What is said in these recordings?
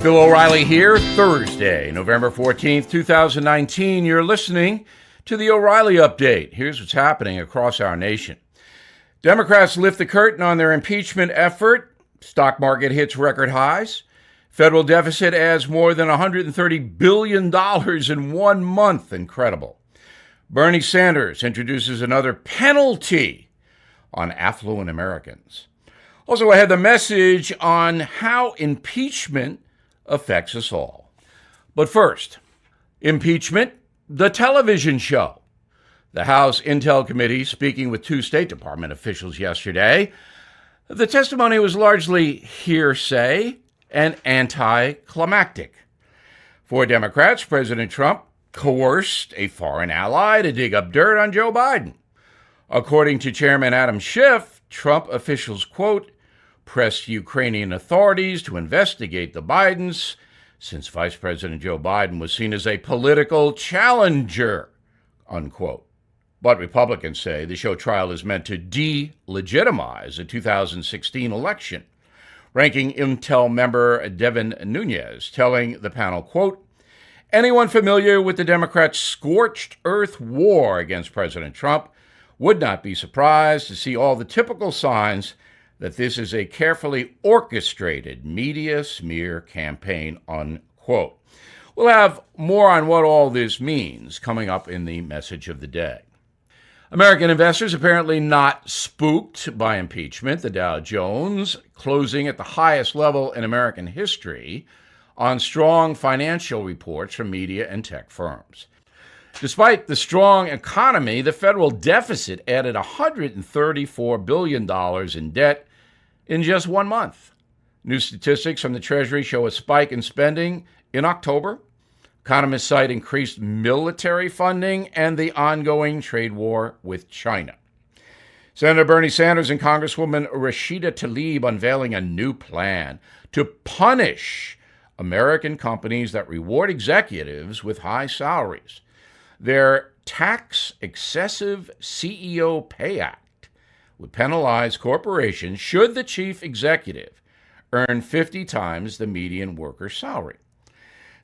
Bill O'Reilly here, Thursday, November 14th, 2019. You're listening to the O'Reilly Update. Here's what's happening across our nation. Democrats lift the curtain on their impeachment effort. Stock market hits record highs. Federal deficit adds more than $130 billion in 1 month. Incredible. Bernie Sanders introduces another penalty on affluent Americans. Also, I had the message on how impeachment affects us all. But first, impeachment, the television show. The House Intel Committee speaking with two State Department officials yesterday. The testimony was largely hearsay and anticlimactic. For Democrats, President Trump coerced a foreign ally to dig up dirt on Joe Biden. According to Chairman Adam Schiff, Trump officials, quote, pressed Ukrainian authorities to investigate the Bidens since Vice President Joe Biden was seen as a political challenger, unquote. But Republicans say the show trial is meant to delegitimize the 2016 election. Ranking Intel member Devin Nunes telling the panel, quote, anyone familiar with the Democrats' scorched earth war against President Trump would not be surprised to see all the typical signs that this is a carefully orchestrated media smear campaign, unquote. We'll have more on what all this means coming up in the message of the day. American investors apparently not spooked by impeachment. The Dow Jones closing at the highest level in American history on strong financial reports from media and tech firms. Despite the strong economy, the federal deficit added $134 billion in debt in just 1 month. New statistics from the Treasury show a spike in spending in October. Economists cite increased military funding and the ongoing trade war with China. Senator Bernie Sanders and Congresswoman Rashida Tlaib unveiling a new plan to punish American companies that reward executives with high salaries. Their Tax Excessive CEO Pay Act would penalize corporations should the chief executive earn 50 times the median worker's salary.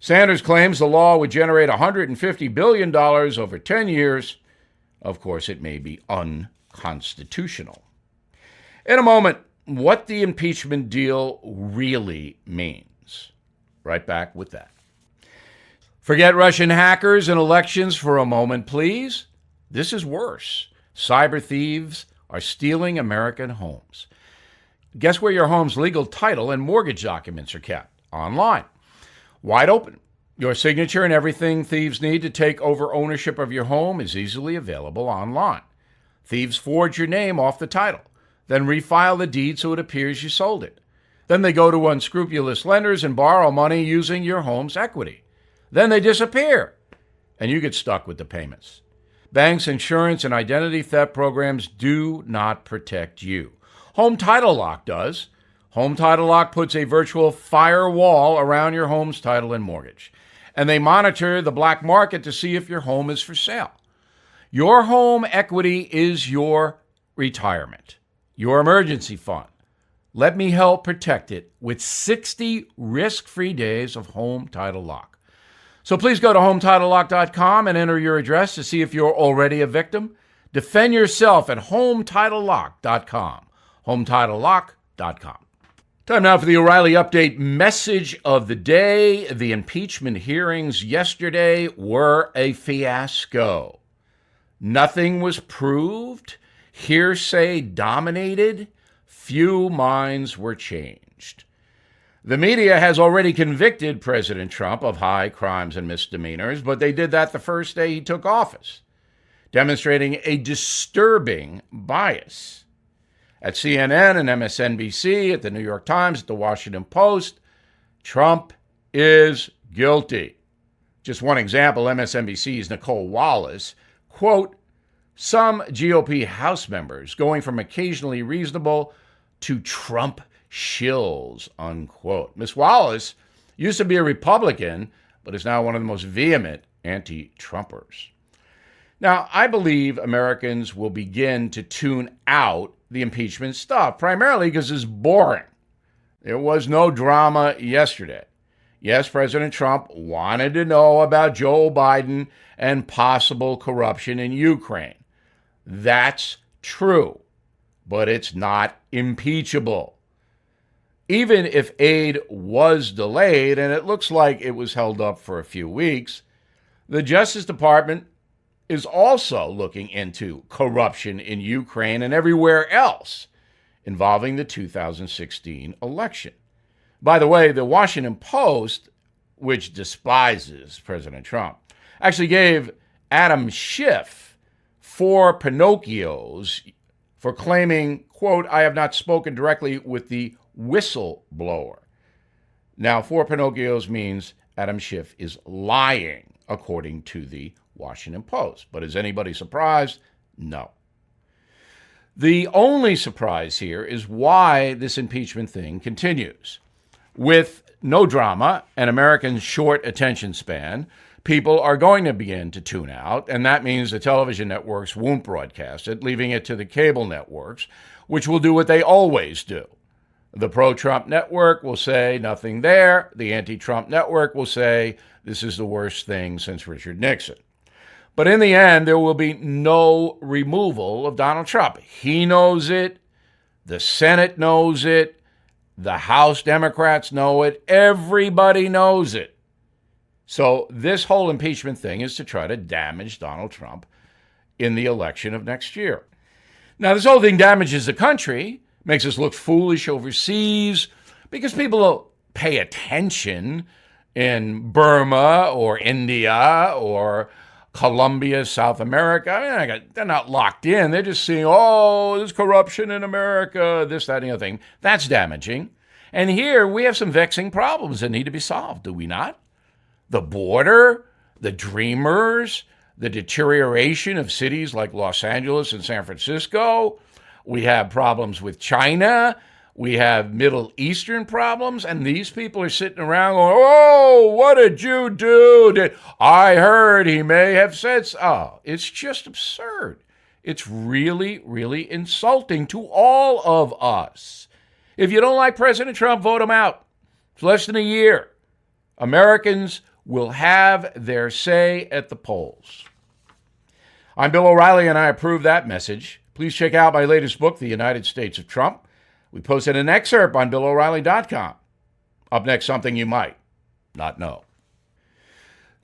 Sanders claims the law would generate $150 billion over 10 years. Of course, it may be unconstitutional. In a moment, what the impeachment deal really means. Right back with that. Forget Russian hackers and elections for a moment, please. This is worse. Cyber thieves are stealing American homes. Guess where your home's legal title and mortgage documents are kept? Online. Wide open. Your signature and everything thieves need to take over ownership of your home is easily available online. Thieves forge your name off the title, then refile the deed so it appears you sold it. Then they go to unscrupulous lenders and borrow money using your home's equity. Then they disappear, and you get stuck with the payments. Banks, insurance, and identity theft programs do not protect you. Home Title Lock does. Home Title Lock puts a virtual firewall around your home's title and mortgage, and they monitor the black market to see if your home is for sale. Your home equity is your retirement, your emergency fund. Let me help protect it with 60 risk-free days of Home Title Lock. So please go to HomeTitleLock.com and enter your address to see if you're already a victim. Defend yourself at HomeTitleLock.com. HomeTitleLock.com. Time now for the O'Reilly Update message of the day. The impeachment hearings yesterday were a fiasco. Nothing was proved. Hearsay dominated. Few minds were changed. The media has already convicted President Trump of high crimes and misdemeanors, but they did that the first day he took office, demonstrating a disturbing bias. At CNN and MSNBC, at the New York Times, at the Washington Post, Trump is guilty. Just one example, MSNBC's Nicole Wallace, quote, some GOP House members going from occasionally reasonable to Trump shills, unquote. Ms. Wallace used to be a Republican, but is now one of the most vehement anti-Trumpers. Now, I believe Americans will begin to tune out the impeachment stuff, primarily because it's boring. There was no drama yesterday. Yes, President Trump wanted to know about Joe Biden and possible corruption in Ukraine. That's true, but it's not impeachable. Even if aid was delayed, and it looks like it was held up for a few weeks, the Justice Department is also looking into corruption in Ukraine and everywhere else involving the 2016 election. By the way, the Washington Post, which despises President Trump, actually gave Adam Schiff 4 Pinocchios for claiming, quote, "I have not spoken directly with the whistleblower." Now, 4 Pinocchios means Adam Schiff is lying, according to the Washington Post. But is anybody surprised? No. The only surprise here is why this impeachment thing continues. With no drama and Americans' short attention span, people are going to begin to tune out, and that means the television networks won't broadcast it, leaving it to the cable networks, which will do what they always do. The pro-Trump network will say nothing there. The anti-Trump network will say this is the worst thing since Richard Nixon. But in the end, there will be no removal of Donald Trump. He knows it. The Senate knows it. The House Democrats know it. Everybody knows it. So this whole impeachment thing is to try to damage Donald Trump in the election of next year. Now, this whole thing damages the country, makes us look foolish overseas, because people don't pay attention in Burma or India or Colombia, South America. I mean, they're not locked in. They're just seeing, oh, there's corruption in America, this, that, and the other thing. That's damaging. And here we have some vexing problems that need to be solved, do we not? The border, the dreamers, the deterioration of cities like Los Angeles and San Francisco. We have problems with China. We have Middle Eastern problems. And these people are sitting around going, oh, what did you do? I heard he may have said so. Oh, it's just absurd. It's really, really insulting to all of us. If you don't like President Trump, vote him out. It's less than a year. Americans will have their say at the polls. I'm Bill O'Reilly, and I approve that message. Please check out my latest book, The United States of Trump. We posted an excerpt on BillO'Reilly.com. Up next, something you might not know.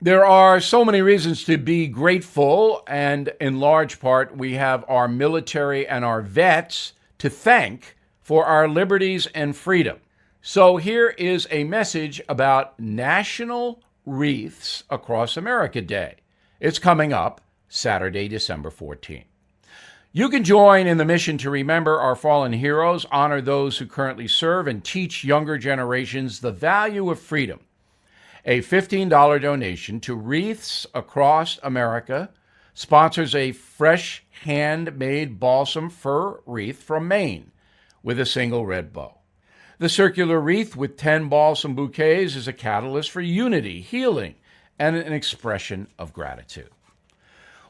There are so many reasons to be grateful, and in large part, we have our military and our vets to thank for our liberties and freedom. So here is a message about National Wreaths Across America Day. It's coming up Saturday, December 14th. You can join in the mission to remember our fallen heroes, honor those who currently serve, and teach younger generations the value of freedom. A $15 donation to Wreaths Across America sponsors a fresh handmade balsam fir wreath from Maine with a single red bow. The circular wreath with 10 balsam bouquets is a catalyst for unity, healing, and an expression of gratitude.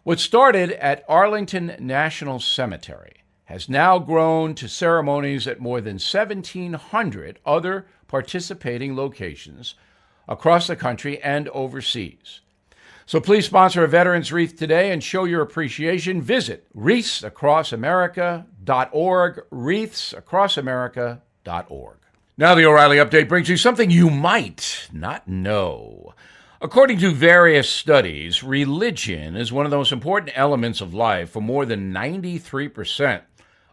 What started at Arlington National Cemetery has now grown to ceremonies at more than 1,700 other participating locations across the country and overseas. So please sponsor a Veterans Wreath today and show your appreciation. Visit wreathsacrossamerica.org, wreathsacrossamerica.org. Now the O'Reilly Update brings you something you might not know. According to various studies, religion is one of the most important elements of life for more than 93%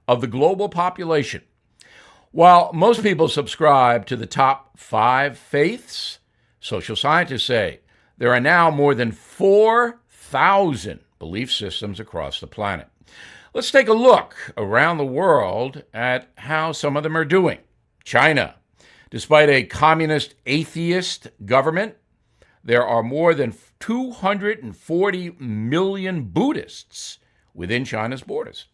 of the global population. While most people subscribe to the top 5 faiths, social scientists say there are now more than 4,000 belief systems across the planet. Let's take a look around the world at how some of them are doing. China. Despite a communist atheist government, there are more than 240 million Buddhists within China's borders.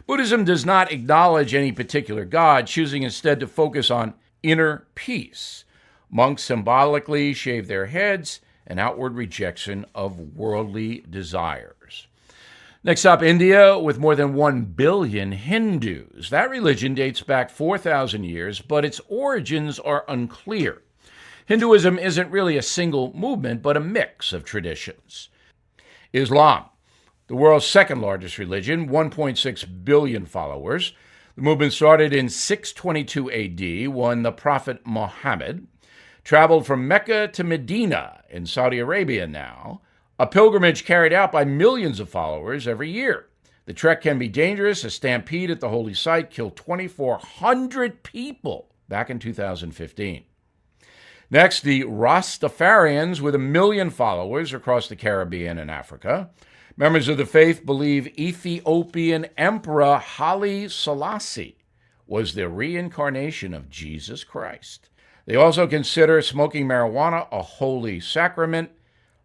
Buddhism does not acknowledge any particular god, choosing instead to focus on inner peace. Monks symbolically shave their heads, an outward rejection of worldly desires. Next up, India, with more than 1 billion Hindus. That religion dates back 4,000 years, but its origins are unclear. Hinduism isn't really a single movement, but a mix of traditions. Islam, the world's second largest religion, 1.6 billion followers. The movement started in 622 AD when the Prophet Muhammad traveled from Mecca to Medina in Saudi Arabia now, a pilgrimage carried out by millions of followers every year. The trek can be dangerous. A stampede at the holy site killed 2,400 people back in 2015. Next, the Rastafarians, with 1 million followers across the Caribbean and Africa. Members of the faith believe Ethiopian Emperor Haile Selassie was the reincarnation of Jesus Christ. They also consider smoking marijuana a holy sacrament,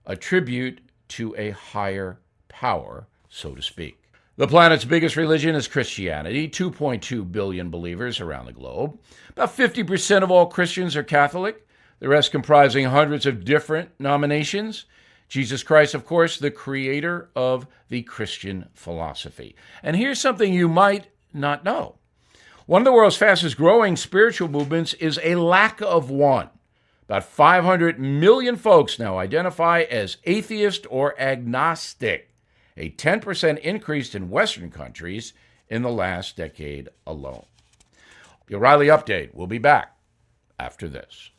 a tribute to a higher power, so to speak. The planet's biggest religion is Christianity, 2.2 billion believers around the globe. About 50% of all Christians are Catholic, the rest comprising hundreds of different denominations. Jesus Christ, of course, the creator of the Christian philosophy. And here's something you might not know. One of the world's fastest growing spiritual movements is a lack of one. About 500 million folks now identify as atheist or agnostic, a 10% increase in Western countries in the last decade alone. The O'Reilly Update will be back after this.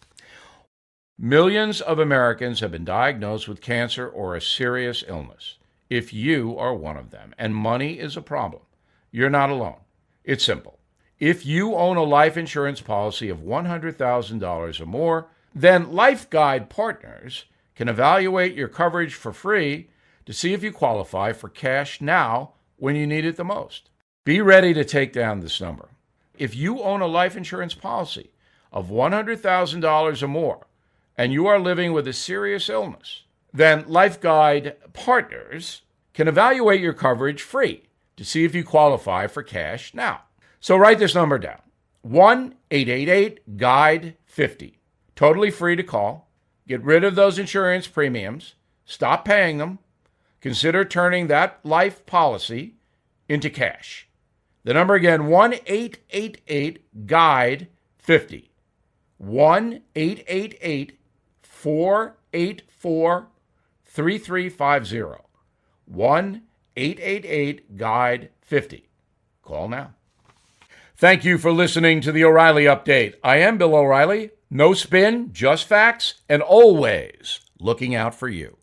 Millions of Americans have been diagnosed with cancer or a serious illness. If you are one of them and money is a problem, you're not alone. It's simple. If you own a life insurance policy of $100,000 or more, then Life Guide Partners can evaluate your coverage for free to see if you qualify for cash now when you need it the most. Be ready to take down this number. If you own a life insurance policy of $100,000 or more, and you are living with a serious illness, then Life Guide Partners can evaluate your coverage free to see if you qualify for cash now. So write this number down, 1-888-GUIDE-50. Totally free to call. Get rid of those insurance premiums. Stop paying them. Consider turning that life policy into cash. The number again, 1-888-GUIDE-50. 1-888-484-3350. 1-888-GUIDE-50. Call now. Thank you for listening to the O'Reilly Update. I am Bill O'Reilly. No spin, just facts, and always looking out for you.